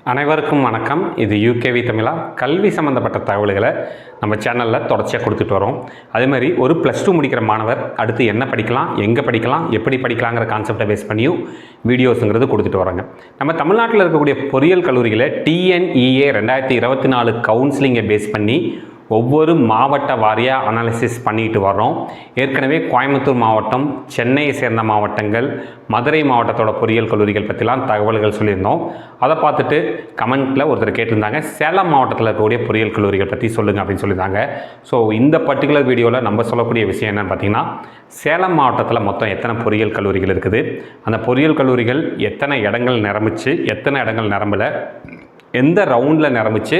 அனைவருக்கும் வணக்கம். இது யூகேவி தமிழா. கல்வி சம்மந்தப்பட்ட தகவல்களை நம்ம சேனலில் தொடர்ச்சியாக கொடுத்துட்டு வரோம். அதேமாதிரி ஒரு +2 முடிக்கிற மாணவர் அடுத்து என்ன படிக்கலாம், எங்கே படிக்கலாம், எப்படி படிக்கலாங்கிற கான்செப்டை பேஸ் பண்ணியும் வீடியோஸுங்கிறது கொடுத்துட்டு வராங்க. நம்ம தமிழ்நாட்டில் இருக்கக்கூடிய பொறியியல் கல்லூரிகளை TNEA 2024 கவுன்சிலிங்கை பேஸ் பண்ணி ஒவ்வொரு மாவட்ட வாரியாக அனாலிசிஸ் பண்ணிக்கிட்டு வர்றோம். ஏற்கனவே கோயம்புத்தூர் மாவட்டம், சென்னையை சேர்ந்த மாவட்டங்கள், மதுரை மாவட்டத்தோட பொறியியல் கல்லூரிகள் பற்றிலாம் தகவல்கள் சொல்லியிருந்தோம். அதை பார்த்துட்டு கமெண்ட்டில் ஒருத்தர் கேட்டிருந்தாங்க, சேலம் மாவட்டத்தில் இருக்கக்கூடிய பொறியியல் கல்லூரிகள் பற்றி சொல்லுங்கள் அப்படின்னு சொல்லியிருந்தாங்க. ஸோ இந்த பர்டிகுலர் வீடியோவில் நம்ம சொல்லக்கூடிய விஷயம் என்னென்னு பார்த்தீங்கன்னா, சேலம் மாவட்டத்தில் மொத்தம் எத்தனை பொறியியல் கல்லூரிகள் இருக்குது, அந்த பொறியியல் கல்லூரிகள் எத்தனை இடங்கள் நிரம்பிச்சு, எத்தனை இடங்கள் நிரம்பலை, எந்த ரவுண்டில் நிரம்பிச்சு,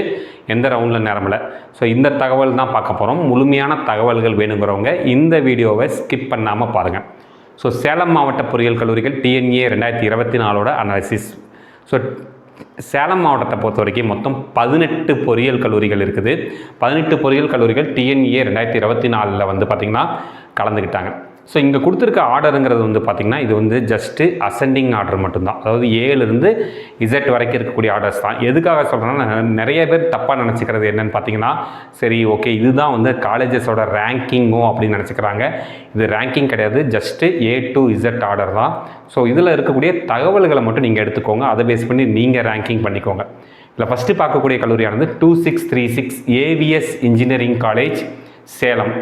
எந்த ரவுண்டில் நிரம்பலை. ஸோ இந்த தகவல் தான் பார்க்க போகிறோம். முழுமையான தகவல்கள் வேணுங்கிறவங்க இந்த வீடியோவை ஸ்கிப் பண்ணாமல் பாருங்கள். ஸோ சேலம் மாவட்ட பொறியியல் கல்லூரிகள் TNEA 2024 அனாலிசிஸ். ஸோ சேலம் மாவட்டத்தை பொறுத்த வரைக்கும் மொத்தம் 18 பொறியியல் கல்லூரிகள் இருக்குது. 18 பொறியியல் கல்லூரிகள் TNEA 2024 வந்து பார்த்திங்கன்னா கலந்துக்கிட்டாங்க. ஸோ இங்கே கொடுத்துருக்க ஆர்டருங்கிறது வந்து பார்த்திங்கன்னா, இது வந்து ஜஸ்ட்டு அசெண்டிங் ஆர்டர் மட்டும்தான். அதாவது ஏலேருந்து Z வரைக்கும் இருக்கக்கூடிய ஆர்டர்ஸ் தான். எதுக்காக சொல்கிறேன்னா, நிறைய பேர் தப்பாக நினச்சிக்கிறது என்னென்னு பார்த்தீங்கன்னா, சரி ஓகே இதுதான் வந்து காலேஜஸோட ரேங்கிங்கோ அப்படின்னு நினச்சிக்கிறாங்க. இது ரேங்கிங் கிடையாது, just A to Z order தான். ஸோ இதில் இருக்கக்கூடிய தகவல்களை மட்டும் நீங்கள் எடுத்துக்கோங்க. அதை பேஸ் பண்ணி நீங்கள் ரேங்கிங் பண்ணிக்கோங்க. இதில் ஃபஸ்ட்டு பார்க்கக்கூடிய கல்லூரியானது 2636 AVS இன்ஜினியரிங் காலேஜ் சேலம்.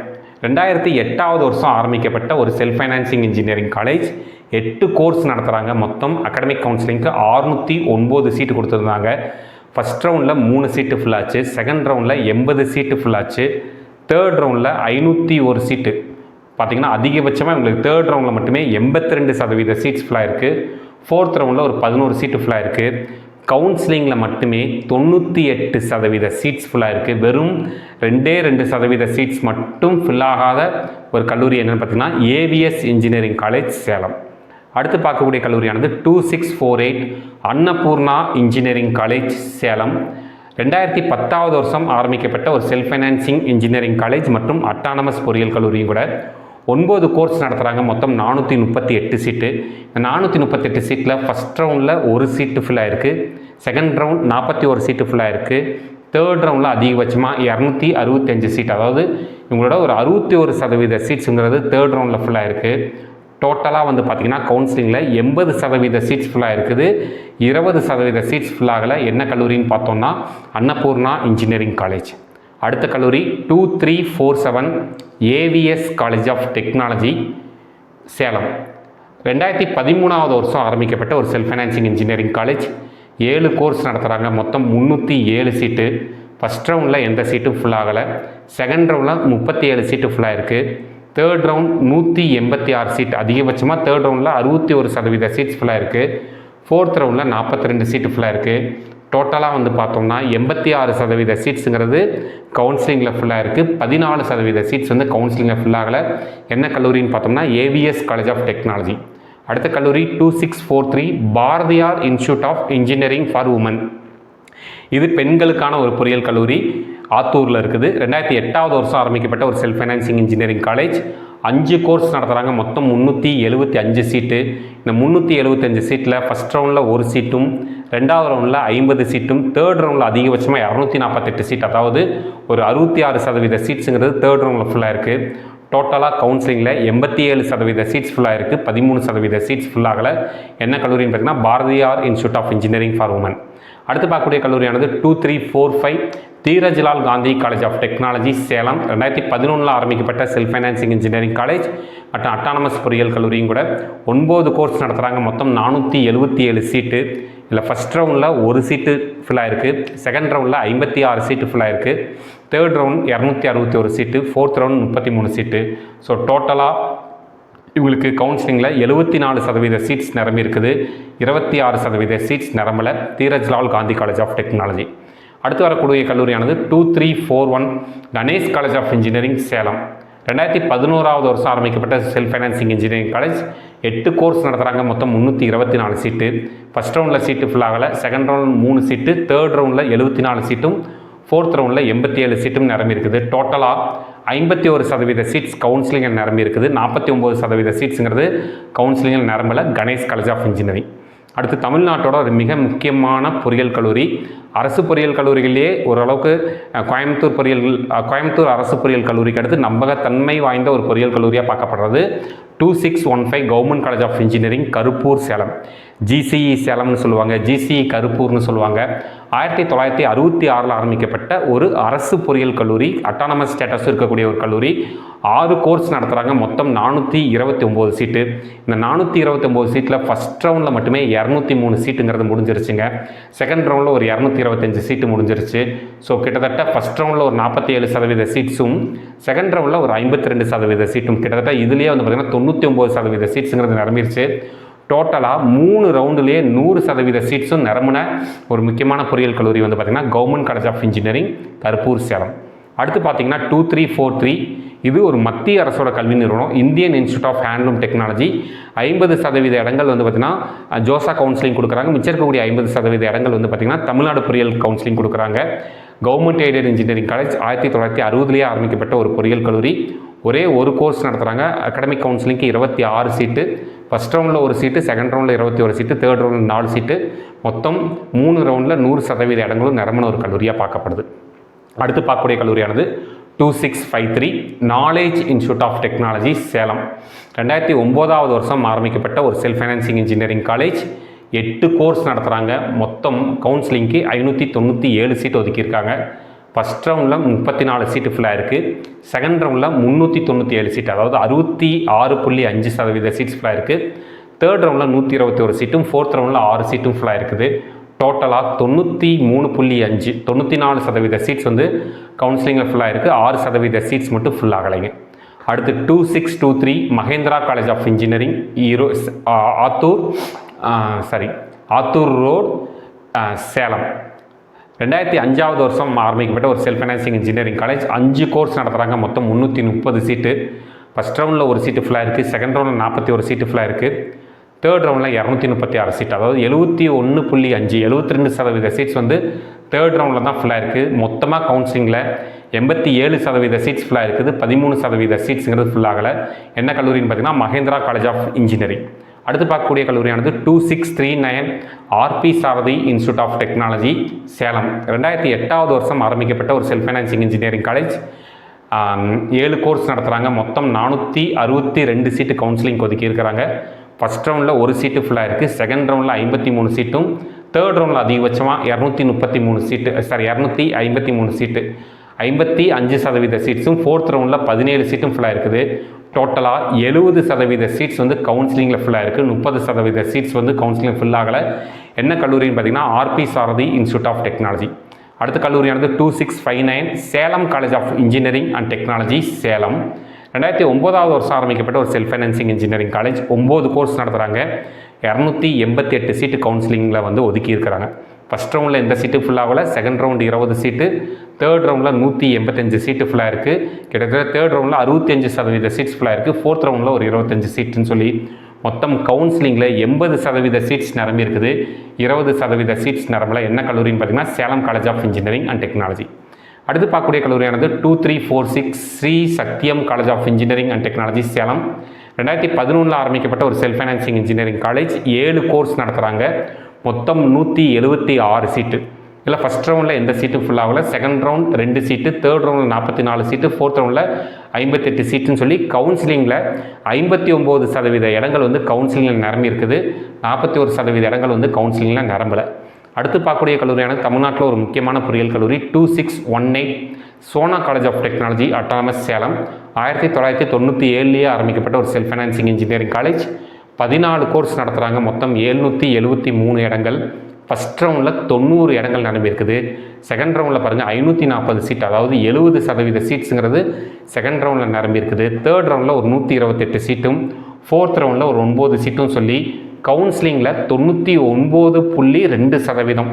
2008 வருஷம் ஆரம்பிக்கப்பட்ட ஒரு self financing engineering college. 8 course நடத்துகிறாங்க. மொத்தம் அகாடமிக் கவுன்சிலிங்க்கு 609 சீட்டு கொடுத்துருந்தாங்க. ஃபஸ்ட் ரவுண்டில் 3 சீட்டு ஃபுல்லாச்சு, செகண்ட் ரவுண்டில் 80 சீட்டு ஃபுல்லாச்சு, தேர்ட் ரவுண்டில் 501 சீட்டு. பார்த்திங்கன்னா அதிகபட்சமாக உங்களுக்கு தேர்ட் ரவுண்டில் மட்டுமே 82% சீட்ஸ் ஃபுல்லாக இருக்குது. ஃபோர்த் ரவுண்டில் ஒரு 11 சீட்டு ஃபுல்லாக இருக்குது. கவுன்சிலிங்கில் மட்டுமே 98% சீட்ஸ் ஃபுல்லாக இருக்குது. வெறும் 2% சீட்ஸ் மட்டும் ஃபில்லாகாத ஒரு கல்லூரி என்னென்னு பார்த்தீங்கன்னா AVS இன்ஜினியரிங் காலேஜ் சேலம். அடுத்து பார்க்கக்கூடிய கல்லூரியானது 2648 அன்னபூர்ணா இன்ஜினியரிங் காலேஜ் சேலம். 2010 வருஷம் ஆரம்பிக்கப்பட்ட ஒரு செல்ஃப் ஃபைனான்சிங் இன்ஜினியரிங் காலேஜ் மற்றும் அட்டானமஸ் பொறியியல் கல்லூரியும் கூட. 9 கோர்ஸ் நடத்துகிறாங்க. மொத்தம் 438 சீட்டு. இந்த 438 சீட்டில் ஃபஸ்ட் ரவுண்டில் 1 சீட்டு ஃபுல்லாக இருக்குது, செகண்ட் ரவுண்ட் 41 சீட்டு ஃபுல்லாக இருக்குது, தேர்ட் ரவுண்டில் அதிகபட்சமாக 265 சீட், அதாவது இவங்களோட ஒரு 61% சீட்ஸுங்கிறது தேர்ட் ரவுண்டில் ஃபுல்லாக இருக்குது. டோட்டலாக வந்து பார்த்திங்கன்னா கவுன்சிலிங்கில் 80% சீட்ஸ் ஃபுல்லாக இருக்குது. 20% சீட்ஸ் ஃபுல்லாகலை. என்ன கல்லூரின்னு பார்த்தோம்னா அன்னபூர்ணா இன்ஜினியரிங் காலேஜ். அடுத்த கல்லூரி 2347 AVS college of technology Salem. 2013 வருஷம் ஆரம்பிக்கப்பட்ட ஒரு self financing engineering college. 7 course நடத்துகிறாங்க. மொத்தம் 307 சீட்டு. ஃபஸ்ட் ரவுண்டில் எந்த சீட்டும் ஃபுல்லாகலை, செகண்ட் ரவுண்டில் 37 சீட்டு ஃபுல்லாக இருக்குது, தேர்ட் ரவுண்ட் 186 சீட், அதிகபட்சமாக தேர்ட் ரவுண்டில் 61% சீட்ஸ் ஃபுல்லாக இருக்குது, ஃபோர்த் ரவுண்டில் 42 சீட்டு ஃபுல்லாக இருக்குது. டோட்டலாக வந்து பார்த்தோம்னா 86% சீட்ஸுங்கிறது கவுன்சிலிங்கில் ஃபுல்லாக இருக்குது. 14% சீட்ஸ் வந்து கவுன்சிலிங்கில் ஃபுல்லாகலை. என்ன கல்லூரின்னு பார்த்தோம்னா AVS காலேஜ் ஆஃப் டெக்னாலஜி. அடுத்த கல்லூரி 2643 Bharathiyar institute of engineering for women. இது பெண்களுக்கான ஒரு பொறியியல் கல்லூரி, ஆத்தூரில் இருக்குது. 2008 வருஷம் ஆரம்பிக்கப்பட்ட ஒரு self financing engineering college. 5 course நடத்துகிறாங்க. மொத்தம் 375 சீட்டு. இந்த 375 சீட்டில் ஃபஸ்ட் ரவுண்டில் 1 சீட்டும், ரெண்டாவது ரவுண்டில் 50 சீட்டும், தேர்ட் ரவுண்டில் அதிகபட்சமாக 248 சீட், அதாவது ஒரு 66% சீட்ஸுங்கிறது தேர்ட் ரவுண்டில் ஃபுல்லாக இருக்குது. டோட்டலாக கவுன்சிலிங்கில் 87% சீட்ஸ் ஃபுல்லாக இருக்குது, 13% சீட்ஸ் ஃபுல்லாகலை. என்ன கல்லூரின்னு பார்த்தீங்கன்னா Bharathiyar institute of engineering for women. அடுத்து பார்க்கக்கூடிய கல்லூரியானது 2345 Dheerajlal Gandhi college of technology Salem. 2011 ஆரம்பிக்கப்பட்ட செல்ஃப் ஃபைனான்சிங் இன்ஜினியரிங் காலேஜ் மற்றும் அட்டானமஸ் பொறியியல் கல்லூரியும் கூட. 9 கோர்ஸ் நடத்துகிறாங்க. மொத்தம் 477 சீட்டு. இதில் ஃபஸ்ட் ரவுண்டில் 1 சீட்டு ஃபுல்லாக இருக்குது, செகண்ட் ரவுண்டில் 56 சீட்டு ஃபுல்லாக இருக்குது, third round 261 seat, fourth round 33 seat. So டோட்டலாக இவங்களுக்கு கவுன்சிலிங்கில் 74% சீட்ஸ் நிரம்பி இருக்குது, 26% சீட்ஸ் நிரம்பலை. Dheerajlal Gandhi college of technology. அடுத்து வரக்கூடிய கல்லூரியானது 2341 Ganesh college of engineering Salem. 2011 வருஷம் ஆரம்பிக்கப்பட்ட self financing engineering college. 8 course நடத்துகிறாங்க. மொத்தம் 324 சீட்டு. ஃபஸ்ட் ரவுண்டில் சீட்டு ஃபுல்லாகலை, செகண்ட் ரவுண்ட் 3 சீட்டு, தேர்ட் ரவுண்டில் 74 சீட்டும், ஃபோர்த் ரவுண்டில் 87 சீட்டும் நிரம்பி இருக்குது. டோட்டலாக 51% சீட்ஸ் கவுன்சிலிங்கில் நிரம்பி இருக்குது. 49% சீட்ஸுங்கிறது கவுன்சிலிங்கில் நிரம்பலை. Ganesh college of engineering. அடுத்து தமிழ்நாட்டோட ஒரு மிக முக்கியமான பொறியியல் கல்லூரி, அரசு பொறியியல் கல்லூரிகளிலேயே ஓரளவுக்கு கோயம்புத்தூர் அரசு பொறியியல் கல்லூரிக்கு அடுத்து நம்பகத்தன்மை வாய்ந்த ஒரு பொறியியல் கல்லூரியாக பார்க்கப்படுறது 2615 government college of engineering, Karuppur, Salem. GCE சேலம்னு சொல்லுவாங்க, ஜிசிஇ கருப்பூர்னு சொல்லுவாங்க. 1966 ஆரம்பிக்கப்பட்ட ஒரு அரசு பொறியியல் கல்லூரி, அட்டானமஸ் ஸ்டேட்டஸ் இருக்கக்கூடிய ஒரு கல்லூரி. 6 கோர்ஸ் நடத்துகிறாங்க. மொத்தம் 429 சீட்டு. இந்த 429 சீட்டில் ஃபஸ்ட் ரவுண்டில் மட்டுமே 203 சீட்டுங்கிறது முடிஞ்சிருச்சுங்க. செகண்ட் ரவுண்டில் ஒரு 225 சீட்டு முடிஞ்சிருச்சு. ஸோ கிட்டத்தட்ட ஃபஸ்ட் ரவுண்டில் ஒரு 47% சீட்ஸும், செகண்ட் ரவுண்டில் ஒரு 52% சீட்டும், கிட்டத்தட்ட இதுலேயே வந்து பார்த்திங்கன்னா 99% சீட்ஸுங்கிறது நிரம்பிடுச்சு. டோட்டலாக 3 ரவுண்டுலேயே 100% சீட்ஸும் நிரம்பின ஒரு முக்கியமான பொறியியல் கல்லூரி வந்து பார்த்திங்கன்னா government college of engineering, Karuppur, Salem. அடுத்து பார்த்திங்கன்னா 2343, இது ஒரு மத்திய அரசோட கல்வி நிறுவனம், Indian institute of handloom technology. 50% இடங்கள் வந்து பார்த்திங்கன்னா ஜோசா கவுன்சிலிங் கொடுக்குறாங்க. மிச்சம் இருக்கக்கூடிய 50% இடங்கள் வந்து பார்த்திங்கன்னா தமிழ்நாடு பொறியியல் கவுன்சிலிங் கொடுக்குறாங்க. கவர்மெண்ட் எய்டட் இன்ஜினியரிங் காலேஜ் 1960 ஆரம்பிக்கப்பட்ட ஒரு பொறியியல் கல்லூரி. ஒரே ஒரு கோர்ஸ் நடத்துகிறாங்க. அகாடமிக் கவுன்சிலிங்க்கு 26 சீட்டு. ஃபஸ்ட் ரவுண்டில் ஒரு சீட்டு, செகண்ட் ரவுண்டில் 21 சீட்டு, தேர்ட் ரவுண்டில் 4 சீட்டு. மொத்தம் 3 ரவுண்டில் 100% இடங்களும் நிரம்பின ஒரு கல்லூரியாக பார்க்கப்படுது. அடுத்து பார்க்கக்கூடிய கல்லூரியானது 2653 knowledge institute of technology, Salem. 2009 வருஷம் ஆரம்பிக்கப்பட்ட ஒரு self financing engineering college. 8 course நடத்துகிறாங்க. மொத்தம் கவுன்சிலிங்க்கு 597 சீட் ஒதுக்கியிருக்காங்க. ஃபஸ்ட் ரவுண்டில் 34 சீட்டு ஃபுல்லாக இருக்குது. செகண்ட் ரவுண்டில் 397 சீட், அதாவது 66.5% சீட்ஸ் ஃபுல்லாக இருக்குது. தேர்ட் ரவுண்டில் 121 சீட்டும், ஃபோர்த் ரவுண்டில் 6 சீட்டும் ஃபுல்லாக இருக்குது. டோட்டலாக 93.5 94% சீட்ஸ் வந்து கவுன்சிலிங்கில் ஃபுல்லாக இருக்குது. 6% சீட்ஸ் மட்டும் ஃபுல் ஆகலைங்க. அடுத்து 2623 Mahendra college of engineering, Attur road, Salem. 2005 வருஷம் ஆரம்பிக்கப்பட்ட ஒரு self financing engineering college. 5 course நடத்துகிறாங்க. மொத்தம் 330 சீட்டு. ஃபஸ்ட் ரவுண்டில் ஒரு சீட்டு ஃபுல்லாக இருக்குது. செகண்ட் ரவுண்டில் 41 சீட்டு ஃபுல்லாக இருக்குது. தேர்ட் ரவுண்டில் 236 சீட், அதாவது 71.5 72% சீட்ஸ் வந்து தேர்ட் ரவுண்டில் தான் ஃபுல்லாக இருக்குது. மொத்தமாக கவுன்சிலிங்கில் 87% சீட்ஸ் ஃபுல்லாக இருக்குது. 13% சீட்ஸுங்கிறது ஃபுல்லாகலை. என்ன கல்லூரின்னு பார்த்தீங்கன்னா மகேந்திரா காலேஜ் ஆஃப் இன்ஜினியரிங். அடுத்து பார்க்கக்கூடிய கல்லூரியானது 2639 RP Sarathy institute of technology, Salem. 2008 வருஷம் ஆரம்பிக்கப்பட்ட ஒரு self financing engineering college. 7 course நடத்துகிறாங்க. மொத்தம் 462 சீட்டு கவுன்சிலிங் ஒதுக்கி இருக்கிறாங்க. ஃபஸ்ட் ரவுண்டில் ஒரு சீட்டு ஃபுல்லாக இருக்குது. செகண்ட் ரவுண்டில் 53 சீட்டும், தேர்ட் ரவுண்டில் அதிகபட்சமாக 253 சீட்டு 253 சீட்டு 55% சீட்ஸும், ஃபோர்த் ரவுண்டில் 17 சீட்டும் ஃபுல்லாக இருக்குது. டோட்டலாக 70% சீட்ஸ் வந்து கவுன்சிலிங்கில் ஃபுல்லாக இருக்குது. 30% சீட்ஸ் வந்து கவுன்சிலிங் ஃபுல் ஆகலை. என்ன கல்லூரின்னு பார்த்தீங்கன்னா RP Sarathy institute of technology. அடுத்த கல்லூரியானது 2659 Salem college of engineering and technology, Salem. 2009 வருஷம் ஆரம்பிக்கப்பட்ட ஒரு self financing engineering college. 9 course நடத்துகிறாங்க. 288 சீட்டு கவுன்சிலிங்கில் வந்து ஒதுக்கி இருக்கிறாங்க. ஃபஸ்ட் ரவுண்டில் எந்த சீட்டு ஃபுல்லாகல. செகண்ட் ரவுண்டு 20 சீட்டு, தேர்ட் ரவுண்டில் 185 சீட்டு ஃபுல்லாக இருக்குது. கிட்டத்தட்ட தேர்ட் ரவுண்டில் 65% சீட்ஸ் ஃபுல்லாக இருக்குது. ஃபோர்த் ரவுண்டில் ஒரு 25 சீட்டுன்னு சொல்லி மொத்தம் கவுன்சிலிங்கில் 80% சீட்ஸ் நிரம்பி இருக்குது. 20% சீட்ஸ் நிரம்பல. என்ன கல்லூரின்னு பார்த்தீங்கன்னா Salem college of engineering and technology. அடுத்து பார்க்கக்கூடிய கல்லூரியானது 2346 Sri Sathyam college of engineering and technology, Salem. 2011 ஆரம்பிக்கப்பட்ட ஒரு self financing engineering college. 7 course நடத்துகிறாங்க. மொத்தம் 176 சீட்டு. இல்லை ஃபஸ்ட் ரவுண்டில் எந்த சீட்டும் ஃபுல்லாகல. செகண்ட் ரவுண்ட் 2 சீட்டு, தேர்ட் ரவுண்டில் 44 சீட்டு, ஃபோர்த் ரவுண்டில் 58 சீட்டுன்னு சொல்லி கவுன்சிலிங்கில் 59% இடங்கள் வந்து கவுன்சிலிங்கில் நிரம்பி இருக்குது. 41% இடங்கள் வந்து கவுன்சிலிங்கில் நிரம்பலை. அடுத்து பார்க்கக்கூடிய கல்லூரியானது தமிழ்நாட்டில் ஒரு முக்கியமான பொறியியல் கல்லூரி 2618 Sona college of technology, autonomous, Salem. 1997 ஆரம்பிக்கப்பட்ட ஒரு self financing engineering college. 14 course நடத்துகிறாங்க. மொத்தம் 773 இடங்கள். ஃபஸ்ட் ரவுண்டில் 90 இடங்கள் நிரம்பியிருக்குது. செகண்ட் ரவுண்டில் பாருங்கள் 540 சீட், அதாவது 70% சீட்ஸுங்கிறது செகண்ட் ரவுண்டில் நிரம்பியிருக்குது. தேர்ட் ரவுண்டில் ஒரு 128 சீட்டும், ஃபோர்த் ரவுண்டில் ஒரு 9 சீட்டும் சொல்லி கவுன்சிலிங்கில் 99.2%,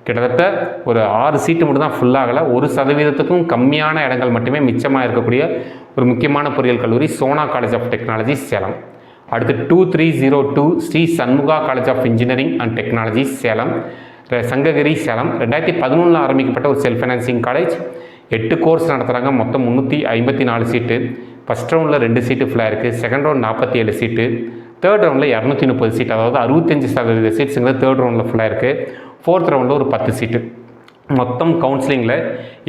கிட்டத்தட்ட ஒரு 6 சீட்டு மட்டும் தான் ஃபுல்லாகலை. 1%க்கும் கம்மியான இடங்கள் மட்டுமே மிச்சமாக இருக்கக்கூடிய ஒரு முக்கியமான பொறியியல் கல்லூரி Sona college of technology, Salem. அடுத்து 2302 Sri Shanmugha college of engineering and technology, Salem, Sankagiri, Salem. 2011 ஆரம்பிக்கப்பட்ட ஒரு செல்ஃப் ஃபைனான்சிங் காலேஜ். 8 கோர்ஸ் நடத்துகிறாங்க. மொத்தம் 354 சீட்டு. ஃபஸ்ட் ரவுண்டில் 2 சீட்டு ஃபுல்லாக இருக்குது. செகண்ட் ரவுண்ட் 47 சீட்டு, தேர்ட் ரவுண்டில் 230 சீட், அதாவது 65% சீட்ஸுங்கிறது தேர்ட் ரவுண்டில் ஃபுல்லாக இருக்குது. ஃபோர்த் ரவுண்டில் ஒரு 10 சீட்டு. மொத்தம் கவுன்சிலிங்கில்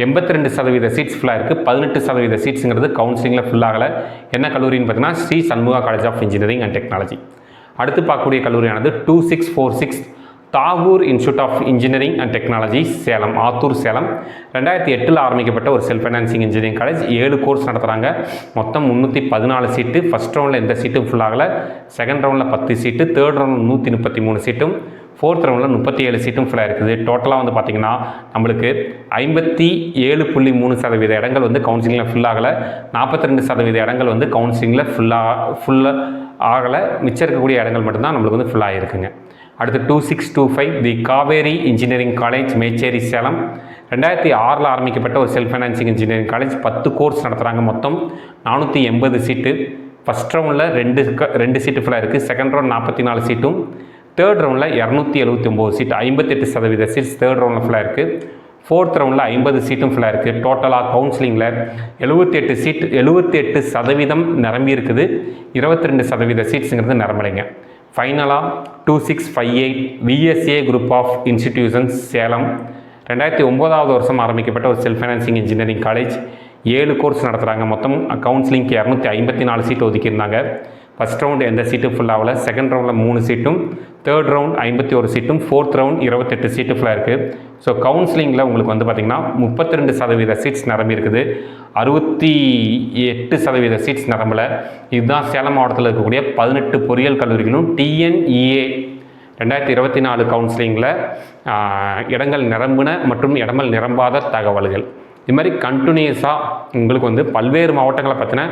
82% சீட்ஸ் ஃபுல்லாக இருக்குது. 18% சீட்ஸுங்கிறது கவுன்சிலிங்கில் ஃபுல்லாகலை. என்ன கல்லூரின்னு பார்த்தீங்கன்னா Sri Shanmugha college of engineering and technology. அடுத்து பார்க்கக்கூடிய கல்லூரியானது 2646 Tagore institute of engineering and technology Salem, Attur Salem. 2008 ஆரம்பிக்கப்பட்ட ஒரு self financing engineering college. 7 course நடத்துகிறாங்க. மொத்தம் 314 சீட்டு. ஃபஸ்ட் ரவுண்டில் எந்த சீட்டும் ஃபுல்லாகலை. செகண்ட் ரவுண்டில் 10 சீட்டு, தேர்ட் ரவுண்டில் 133 சீட்டும், ஃபோர்த் ரவுண்டில் 37 சீட்டும் ஃபுல்லாக இருக்குது. டோட்டலாக வந்து பார்த்திங்கன்னா நம்மளுக்கு 57.3% இடங்கள் வந்து கவுன்சிலிங்கில் ஃபுல்லாகலை. 42% இடங்கள் வந்து கவுன்சிலிங்கில் ஃபுல்லாக ஆகலை. மிச்சம் இருக்கக்கூடிய இடங்கள் மட்டும்தான் நம்மளுக்கு வந்து ஃபுல்லாக இருக்குங்க. அடுத்து 2625 தி காவேரி இன்ஜினியரிங் காலேஜ் மேச்சேரி சேலம். 2006 ஆரம்பிக்கப்பட்ட ஒரு self financing engineering college. 10 course நடத்துகிறாங்க. மொத்தம் 480 சீட்டு. ஃபஸ்ட் ரவுண்டில் 2 சீட்டு ஃபுல்லாக இருக்குது. செகண்ட் ரவுண்ட் 44 சீட்டும், தேர்ட் ரவுண்டில் 279 சீட், 58% சீட்ஸ் தேர்ட் ரவுண்டில் ஃபுல்லாக இருக்குது. ஃபோர்த் ரவுண்டில் 50 சீட்டும் ஃபுல்லாக இருக்குது. டோட்டலாக கவுன்சிலிங்கில் 78% நிரம்பி இருக்குது. 22% சீட்ஸுங்கிறது நிரம்பலைங்க. ஃபைனலாக 2658 VSA group of institutions Salem. 2009 வருஷம் ஆரம்பிக்கப்பட்ட ஒரு self financing engineering college. 7 course நடத்துகிறாங்க. மொத்தம் கவுன்சிலிங்க்கு 254 சீட் ஒதுக்கியிருந்தாங்க. ஃபஸ்ட் ரவுண்ட் எந்த சீட்டும் ஃபுல்லாகல. செகண்ட் ரவுண்டில் 3 சீட்டும், தேர்ட் ரவுண்ட் 51 சீட்டும், ஃபோர்த் ரவுண்ட் 28 சீட்டு ஃபுல்லாக இருக்குது. ஸோ கவுன்சிலிங்கில் உங்களுக்கு வந்து பார்த்திங்கன்னா 32% சீட்ஸ் நிரம்பி இருக்குது. 68% சீட்ஸ் நிரம்பலை. இதுதான் சேலம் மாவட்டத்தில் இருக்கக்கூடிய 18 பொறியியல் கல்லூரிகளும் டிஎன்இஏ 2024 கவுன்சிலிங்கில் இடங்கள் நிரம்பின மற்றும் இடங்கள் நிரம்பாத தகவல்கள். இது மாதிரி கண்டினியூஸாக உங்களுக்கு வந்து பல்வேறு மாவட்டங்களை பற்றின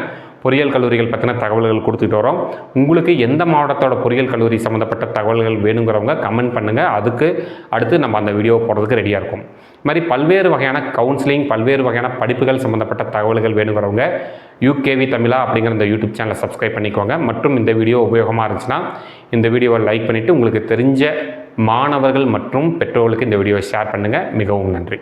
பொறியியல் கல்லூரிகள் பற்றின தகவல்கள் கொடுத்துட்டு வரோம். உங்களுக்கு எந்த மாவட்டத்தோட பொறியியல் கல்லூரி சம்மந்தப்பட்ட தகவல்கள் வேணுங்கிறவங்க கமெண்ட் பண்ணுங்கள். அதுக்கு அடுத்து நம்ம அந்த வீடியோ போடுறதுக்கு ரெடியாக இருக்கும். இது மாதிரி பல்வேறு வகையான கவுன்சிலிங், பல்வேறு வகையான படிப்புகள் சம்மந்தப்பட்ட தகவல்கள் வேணுங்கிறவங்க யூகேவி தமிழா அப்படிங்கிற இந்த யூடியூப் சேனலை சப்ஸ்கிரைப் பண்ணிக்கோங்க. மற்றும் இந்த வீடியோ உபயோகமாக இருந்துச்சுன்னா இந்த வீடியோவை லைக் பண்ணிவிட்டு உங்களுக்கு தெரிஞ்ச மாணவர்கள் மற்றும் பெற்றோர்களுக்கு இந்த வீடியோவை ஷேர் பண்ணுங்கள். மிகவும் நன்றி.